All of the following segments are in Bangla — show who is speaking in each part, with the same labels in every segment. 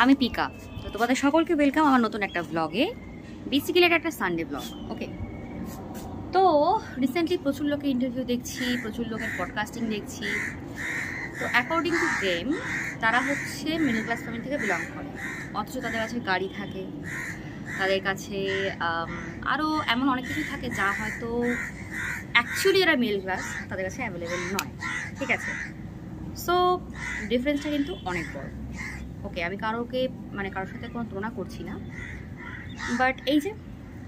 Speaker 1: আমি পিকা। তো তোমাদের সকলকে ওয়েলকাম আমার নতুন একটা ব্লগে। বেসিক্যালি এটা একটা সানডে ব্লগ। ওকে, তো রিসেন্টলি প্রচুর লোকের ইন্টারভিউ দেখছি, প্রচুর লোকের পডকাস্টিং দেখছি। তো অ্যাকর্ডিং টু দেম তারা হচ্ছে মিডল ক্লাস ফ্যামিলি থেকে বিলং করে, অথচ তাদের কাছে গাড়ি থাকে, তাদের কাছে আরও এমন অনেক কিছু থাকে যা হয়তো অ্যাকচুয়ালি এরা মিডল ক্লাস তাদের কাছে অ্যাভেলেবেল নয়। ঠিক আছে, সো ডিফারেন্সটা কিন্তু অনেক বড়। ওকে, আমি কারোর সাথে কোনো তুলনা করছি না, বাট এই যে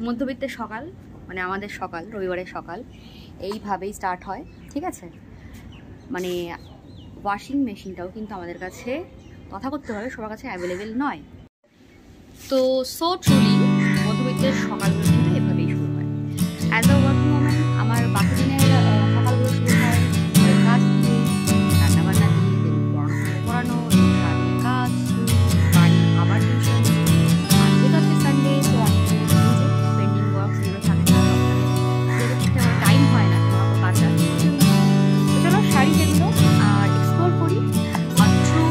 Speaker 1: মধ্যবিত্তের সকাল, মানে আমাদের সকাল, রবিবারের সকাল এইভাবেই স্টার্ট হয়। ঠিক আছে, মানে ওয়াশিং মেশিনটাও কিন্তু আমাদের কাছে কথা করতে হবে সবার কাছে অ্যাভেলেবেল নয়। তো সো ট্রুলি মধ্যবিত্তের সকালগুলো কিন্তু এভাবেই শুরু হয়। অ্যাজ আ ওয়ার্কিং ওম্যান আমার বাকি দিনের সকালগুলো শুরু হয় কাজ দিয়ে, রান্নাবান্না দিয়ে, পড়ানো, সারাদিনের কাজ, বাড়ি, আবার টিউশন, আজকে সানডে, তো পেন্ডিং ওয়ার্ক যেগুলো থাকে টাইম হয় না তোমাকে বাঁচার। তো চলো শাড়ি যেগুলো আর এক্সপ্লোর করি ট্রু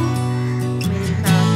Speaker 1: মিডল ক্লাস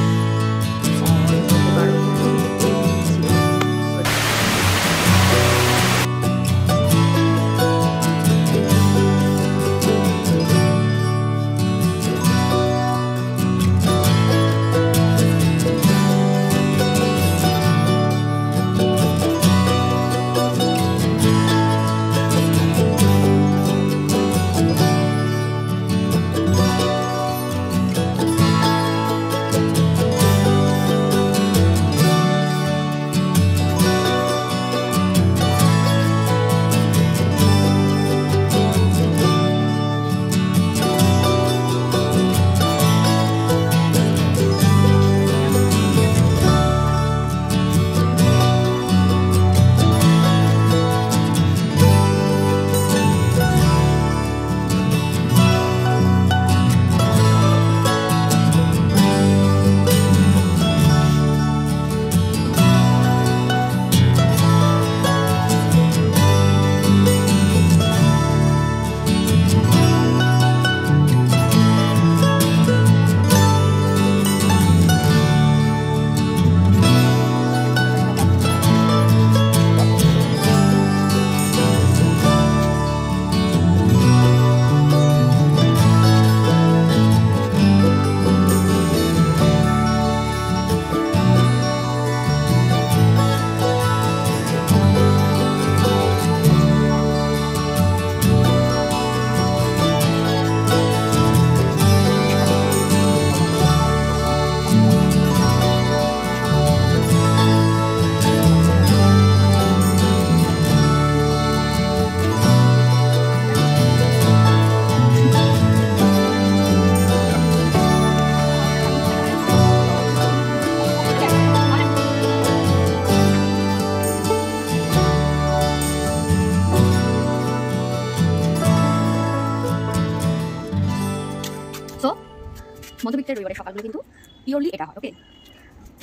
Speaker 1: মধ্যবিত্তের রবিবারের সকালগুলো কিন্তু পিওরলি এটা হয়। ওকে,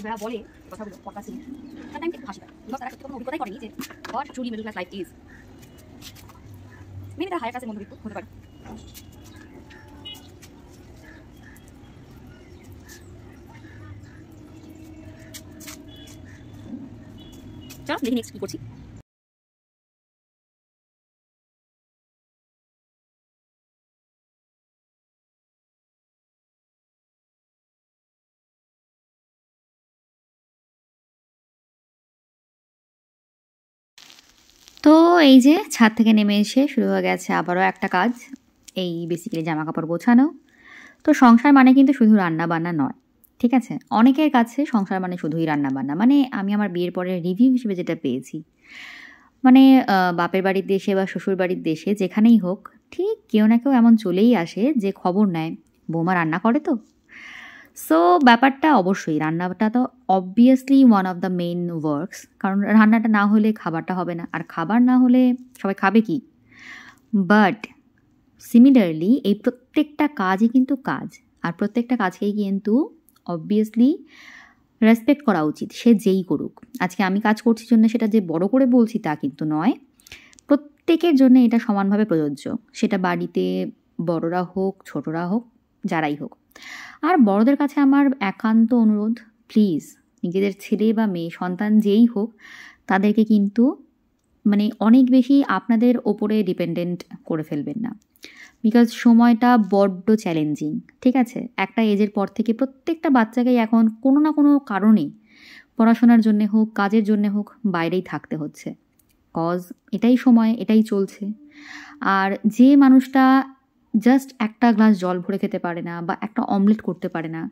Speaker 1: যারা বলে কথাগুলো পডকাস্টিং, তার একটু হাসি পায়, বিকজ তারা সত্যি কোনো অভিজ্ঞতাই করেনি যে what truly middle class life is. Maybe তারা হায়ার ক্লাসের মধ্যবিত্ত হতে পারে। চলো দেখি নেক্সট কি করছি। তো এই যে ছাদ থেকে নেমে এসে শুরু হয়ে গেছে আবারও একটা কাজ, এই বেসিক্যালি জামা কাপড় গোছানো। তো সংসার মানে কিন্তু শুধু রান্না বান্না নয়, ঠিক আছে? অনেকের কাছে সংসার মানে শুধুই রান্না বান্না। মানে আমি আমার বিয়ের পরে রিভিউ হিসেবে যেটা পেয়েছি, মানে বাপের বাড়ির দেশে বা শ্বশুর বাড়ির দেশে যেখানেই হোক, ঠিক কেউ না কেউ এমন চলেই আসে যে খবর নেয় বৌমা রান্না করে তো। সো ব্যাপারটা অবশ্যই, রান্নাটা তো obviously one of the main works, কারণ রান্নাটা না হলে খাবারটা হবে না, আর খাবার না হলে সবাই খাবে কি? বাট সিমিলারলি এই প্রত্যেকটা কাজই কিন্তু কাজ, আর প্রত্যেকটা কাজকেই কিন্তু অবভিয়াসলি রেসপেক্ট করা উচিত, সে যেই করুক। আজকে আমি কাজ করছি জন্য সেটা যে বড় করে বলছি তা কিন্তু নয়, প্রত্যেকের জন্য এটা সমানভাবে প্রযোজ্য, সেটা বাড়িতে বড়রা হোক, ছোটরা হোক, যারাই হোক। আর বড়দের কাছে আমার একান্ত অনুরোধ, প্লিজ নিজেদের ছেলে বা মেয়ে সন্তান যেই হোক তাদেরকে কিন্তু মানে অনেক বেশি আপনাদের ওপরে ডিপেন্ডেন্ট করে ফেলবেন না, বিকজ সময়টা বড্ড চ্যালেঞ্জিং। ঠিক আছে, একটা এজের পর থেকে প্রত্যেকটা বাচ্চাকেই এখন কোনো না কোনো কারণে পড়াশোনার জন্যে হোক, কাজের জন্যে হোক, বাইরেই থাকতে হচ্ছে। কজ এটাই সময়, এটাই চলছে। আর যে মানুষটা জাস্ট একটা গ্লাস জল ভরে খেতে পারে না বা একটা অমলেট করতে পারে না,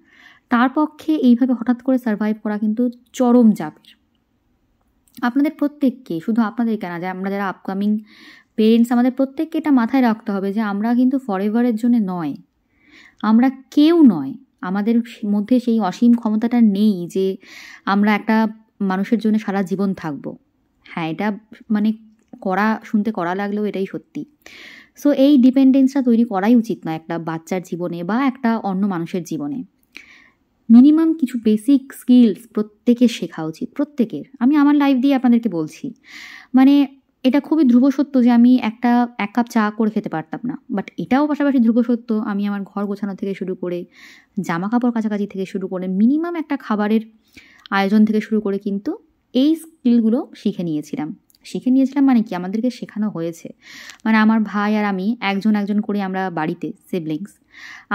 Speaker 1: তার পক্ষে এইভাবে হঠাৎ করে সার্ভাইভ করা কিন্তু চরম চাপের। আপনাদের প্রত্যেককে, শুধু আপনাদের কেনা যায়, আমরা যারা আপকামিং পেরেন্টস, আমাদের প্রত্যেককে এটা মাথায় রাখতে হবে যে আমরা কিন্তু ফরএভারের জন্য নয়, আমরা কেউ নয়। আমাদের মধ্যে সেই অসীম ক্ষমতাটা নেই যে আমরা একটা মানুষের জন্য সারা জীবন থাকব। হ্যাঁ, এটা মানে শুনতে করা লাগলেও এটাই সত্যি। সো এই ডিপেন্ডেন্সটা তৈরি করাই উচিত নয় একটা বাচ্চার জীবনে বা একটা অন্য মানুষের জীবনে। মিনিমাম কিছু বেসিক স্কিলস প্রত্যেকের শেখা উচিত, প্রত্যেকের। আমি আমার লাইফ দিয়ে আপনাদেরকে বলছি, মানে এটা খুবই ধ্রুব সত্য যে আমি এক কাপ চা করে খেতে পারতাম না, বাট এটাও পাশাপাশি ধ্রুব সত্য আমি আমার ঘর গোছানো থেকে শুরু করে, জামা কাপড় কাছাকাছি থেকে শুরু করে, মিনিমাম একটা খাবারের আয়োজন থেকে শুরু করে কিন্তু এই স্কিলগুলো শিখে নিয়েছিলাম মানে কি, আমাদেরকে শেখানো হয়েছে। মানে আমার ভাই আর আমি একজন করে আমরা বাড়িতে সিবলিংস,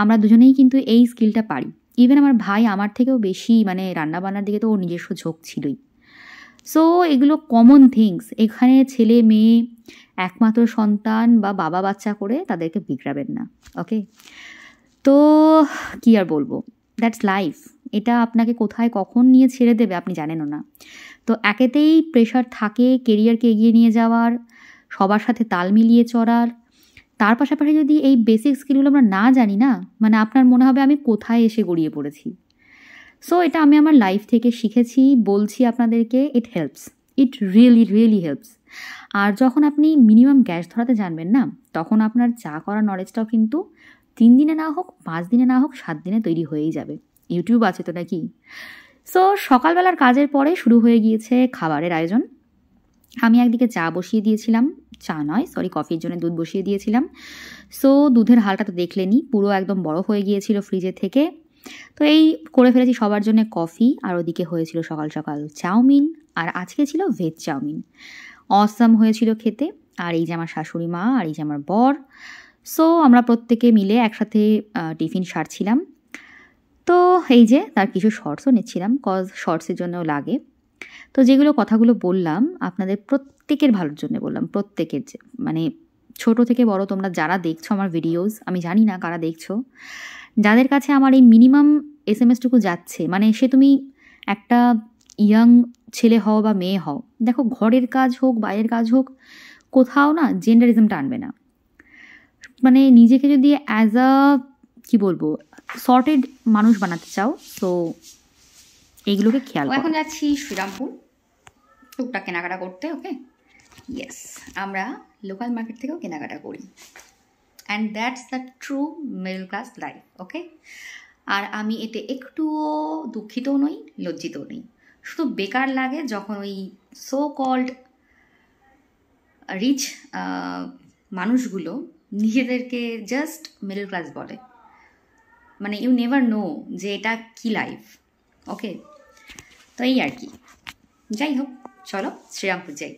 Speaker 1: আমরা দুজনেই কিন্তু এই স্কিলটা পারি। ইভেন আমার ভাই আমার থেকেও বেশি মানে রান্নাবান্নার দিকে তো ওর নিজস্ব ঝোঁক ছিলই। সো এগুলো কমন থিংস। এখানে ছেলে মেয়ে, একমাত্র সন্তান বা বাবা বাচ্চা করে তাদেরকে বিগড়াবেন না, ওকে? তো কি আর বলবো, দ্যাটস লাইফ। এটা আপনাকে কোথায় কখন নিয়ে ছেড়ে দেবে আপনি জানেনও না। তো একেতেই প্রেশার থাকে কেরিয়ারকে এগিয়ে নিয়ে যাওয়ার, সবার সাথে তাল মিলিয়ে চড়ার, তার পাশাপাশি যদি এই বেসিক স্কিলগুলো আমরা না জানি না, মানে আপনার মনে হবে আমি কোথায় এসে গড়িয়ে পড়েছি। সো এটা আমি আমার লাইফ থেকে শিখেছি, বলছি আপনাদেরকে, it helps, it really helps. আর যখন আপনি মিনিমাম গ্যাস ধরাতে জানবেন না, তখন আপনার চা করার নলেজটাও কিন্তু 3 দিনে না হোক, 5 দিনে না হোক, 7 দিনে তৈরি হয়েই যাবে। ইউটিউব আছে তো নাকি। সো সকালবেলার কাজের পরে শুরু হয়ে গিয়েছে খাবারের আয়োজন। আমি একদিকে চা বসিয়ে দিয়েছিলাম, কফির জন্য দুধ বসিয়ে দিয়েছিলাম। সো দুধের হালটা তো দেখলেনি, পুরো একদম বরফ হয়ে গিয়েছিল ফ্রিজে থেকে। তো এই করে ফেলেছি সবার জন্য কফি, আর ওদিকে হয়েছিল সকাল সকাল চাউমিন, আর আজকে ছিল ভেজ চাউমিন। অসাম হয়েছিল খেতে। আর এই যে আমার শাশুড়ি মা, আর এই যে আমার বর। সো আমরা প্রত্যেকে মিলে একসাথে টিফিন সারছিলাম। তো এই যে তার কিছু শর্টসও নিচ্ছিলাম, কজ শর্টসের জন্যও লাগে। তো যেগুলো কথাগুলো বললাম আপনাদের প্রত্যেকের ভালোর জন্য বললাম, প্রত্যেকের, যে মানে ছোট থেকে বড় তোমরা যারা দেখছো আমার ভিডিওস, আমি জানি না কারা দেখছো, যাদের কাছে আমার এই মিনিমাম SMS-টুকু যাচ্ছে, মানে সে তুমি একটা ইয়াং ছেলে হও বা মেয়ে হও, দেখো ঘরের কাজ হোক বাইরের কাজ হোক, কোথাও না জেন্ডারিজমটা আনবে না। মানে নিজেকে যদি অ্যাজ আ কি বলবো সর্টেড মানুষ বানাতে চাও, তো এইগুলোকে খেয়াল করো। এখন যাচ্ছি শ্রীরামপুর টুকটাক কেনাকাটা করতে, ওকে? ইয়েস, আমরা লোকাল মার্কেট থেকেও কেনাকাটা করি, and that's the true middle class life, okay? আর আমি এতে একটুও দুঃখিতও নই, লজ্জিতও নই। শুধু বেকার লাগে যখন ওই সো কল্ড রিচ মানুষগুলো নিজেদেরকে জাস্ট মিডল ক্লাস বলে। মানে ইউ নেভার নো যে এটা কি লাইফ, ওকে? তো এই আর কি, যাই হোক, চলো শ্রীরামপুর যাই।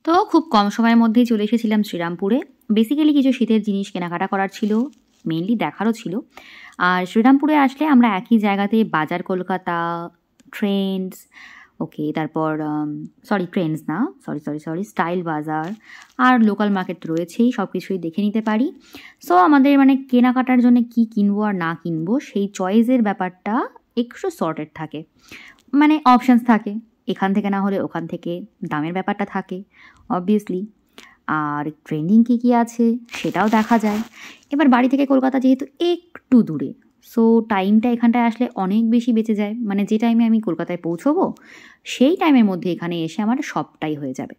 Speaker 1: তো খুব কম সময়ের মধ্যেই চলে এসেছিলাম শ্রীরামপুরে। বেসিক্যালি কিছু শীতের জিনিস কেনাকাটা করার ছিল, মেনলি দেখারও ছিল। আর শ্রীরামপুরে আসলে আমরা একই জায়গাতে বাজার কলকাতা, ট্রেন্ডস, ওকে, তারপর ট্রেন্ডস না, স্টাইল বাজার আর লোকাল মার্কেট রয়েছেই, সব কিছুই দেখে নিতে পারি। সো আমাদের মানে কেনাকাটার জন্য কি কিনবো আর না কিনবো সেই চয়েসের ব্যাপারটা একটু সর্টেড থাকে, মানে অপশানস থাকে, এখান থেকে না হলে ওখান থেকে, দামের ব্যাপারটা থাকে অবভিয়াসলি, আর ট্রেন্ডিং কী আছে সেটাও দেখা যায়। এবার বাড়ি থেকে কলকাতা যেহেতু একটু দূরে, সো টাইমটা এখানটায় আসলে অনেক বেশি বেঁচে যায়। মানে যে টাইমে আমি কলকাতায় পৌঁছবো সেই টাইমের মধ্যে এখানে এসে আমার সবটাই হয়ে যাবে।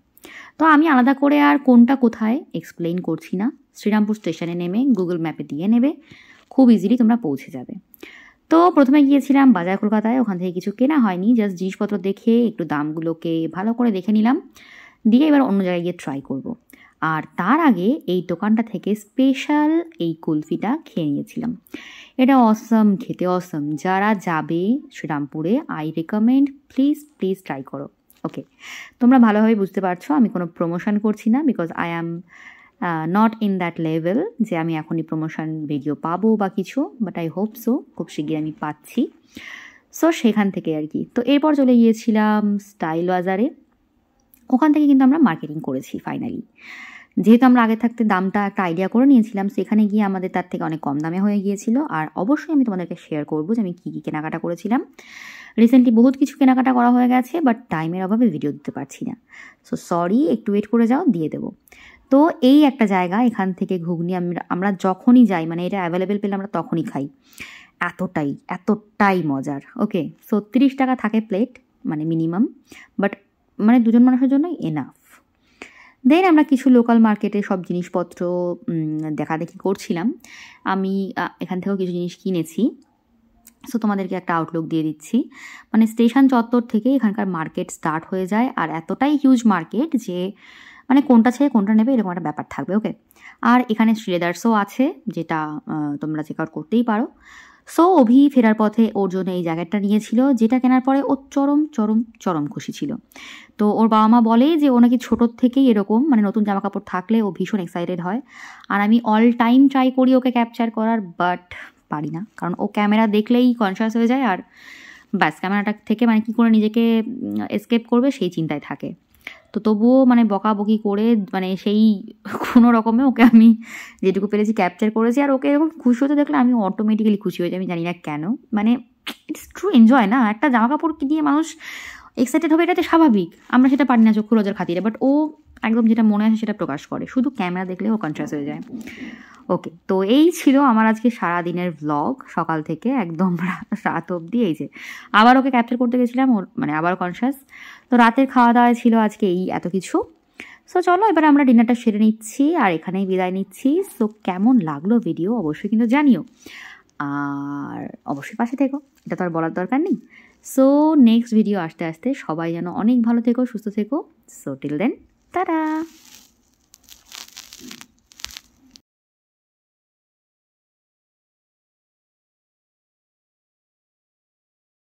Speaker 1: তো আমি আলাদা করে আর কোনটা কোথায় এক্সপ্লেইন করছি না, শ্রীরামপুর স্টেশনে নেমে গুগল ম্যাপে দিয়ে নেবে, খুব ইজিলি তোমরা পৌঁছে যাবে। তো প্রথমে গিয়েছিলাম বাজার কলকাতায়, ওখান থেকে কিছু কেনা হয়নি, জাস্ট জিনিসপত্র দেখে একটু দামগুলোকে ভালো করে দেখে নিলাম, দিয়ে এবার অন্য জায়গায় গিয়ে ট্রাই করব। আর তার আগে এই দোকানটা থেকে স্পেশাল এই কুলফিটা খেয়ে নিয়েছিলাম। এটা অসম, খেতে অসম। যারা যাবে শ্রীরামপুরে, I recommend, please please try করো। ওকে, তোমরা ভালোভাবে বুঝতে পারছো আমি কোনো প্রমোশন করছি না, because I am not in that level যে আমি এখনই প্রমোশন ভিডিও পাবো বা কিছু, বাট আই হোপ সো খুব শিগগির আমি পাচ্ছি। সো সেখান থেকে আর কি। তো এরপর চলে গিয়েছিলাম স্টাইল বাজারে। ওখান থেকে কিন্তু আমরা মার্কেটিং করেছি ফাইনালি, যেহেতু আমরা আগে থাকতে দামটা একটা আইডিয়া করে নিয়েছিলাম। সেখানে গিয়ে আমাদের তার থেকে অনেক কম দামে হয়ে গিয়েছিল। আর অবশ্যই আমি তোমাদেরকে শেয়ার করবো যে আমি কী কী কেনাকাটা করেছিলাম। রিসেন্টলি বহুত কিছু কেনাকাটা করা হয়ে গেছে, বাট টাইমের অভাবে ভিডিও দিতে পারছি না। সো সরি, একটু ওয়েট করে যাও, দিয়ে দেবো। তো এই একটা জায়গা, এখান থেকে ঘুগনি আমরা যখনই যাই, মানে এটা অ্যাভেলেবেল পেলে আমরা তখনই খাই, এতটাই মজার। ওকে, সো 30 টাকা থাকে প্লেট, মানে মিনিমাম, বাট মানে দুজন মানুষের জন্য এনাফ। দেন আমরা কিছু লোকাল মার্কেটে সব জিনিসপত্র দেখাদেখি করছিলাম। আমি এখান থেকেও কিছু জিনিস কিনেছি। সো তোমাদেরকে একটা আউটলুক দিয়ে দিচ্ছি। মানে স্টেশন চত্বর থেকে এখানকার মার্কেট স্টার্ট হয়ে যায়, আর এতটাই হিউজ মার্কেট যে মানে কোনটা ছেড়ে কোনটা নেবে এরকম একটা ব্যাপার থাকবে। ওকে, আর এখানে শ্রীলেদার্সও আছে, যেটা তোমরা চেক আউট করতেই পারো। সো অভি ফেরার পথে ওর জন্য এই জ্যাকেটটা নিয়েছিল, যেটা কেনার পরে ও চরম চরম চরম খুশি ছিল। তো ওর বাবা মা বলে যে ও নাকি ছোটোর থেকেই এরকম, মানে নতুন জামা কাপড় থাকলে ও ভীষণ এক্সাইটেড হয়। আর আমি অল টাইম ট্রাই করি ওকে ক্যাপচার করার, বাট পারি না, কারণ ও ক্যামেরা দেখলেই কনসিয়াস হয়ে যায়, আর ব্যাস ক্যামেরাটা থেকে মানে কী করে নিজেকে এসকেপ করবে সেই চিন্তায় থাকে। তো তবুও মানে বকাবকি করে মানে সেই কোনো রকমে ওকে আমি যেটুকু পেরেছি ক্যাপচার করেছি। আর ওকে এরকম খুশি হতে দেখলে আমি অটোমেটিক্যালি খুশি হয়ে যাই, আমি জানি না কেন। মানে ইটস ট্রু এনজয় না, একটা জামা কাপড় কিনিয়ে মানুষ এক্সাইটেড হবে, এটাতে স্বাভাবিক। আমরা সেটা পারি না চক্ষু লজ্জার খাতিরে, বাট ও একদম যেটা মনে আসে সেটা প্রকাশ করে, শুধু ক্যামেরা দেখলে ও কনসিয়াস হয়ে যায়। ওকে, তো এই ছিল আমার আজকে সারাদিনের ভ্লগ, সকাল থেকে একদম রাত অবধি। এই যে আবার ওকে ক্যাপচার করতে গেছিলাম, ওর মানে আবার কনসিয়াস। তো রাতের খাওয়া দাওয়া ছিল আজকে এই এত কিছু। সো চলো এবার আমরা ডিনারটা সেরে নিচ্ছি আর এখানেই বিদায় নিচ্ছি। সো কেমন লাগলো ভিডিও অবশ্যই কিন্তু জানিও, আর অবশ্যই পাশে থেকো, এটা তো আর বলার দরকার নেই। সো নেক্সট ভিডিও আসতে আসতে সবাই যেন অনেক ভালো থেকো, সুস্থ থেকো। So till then, tata.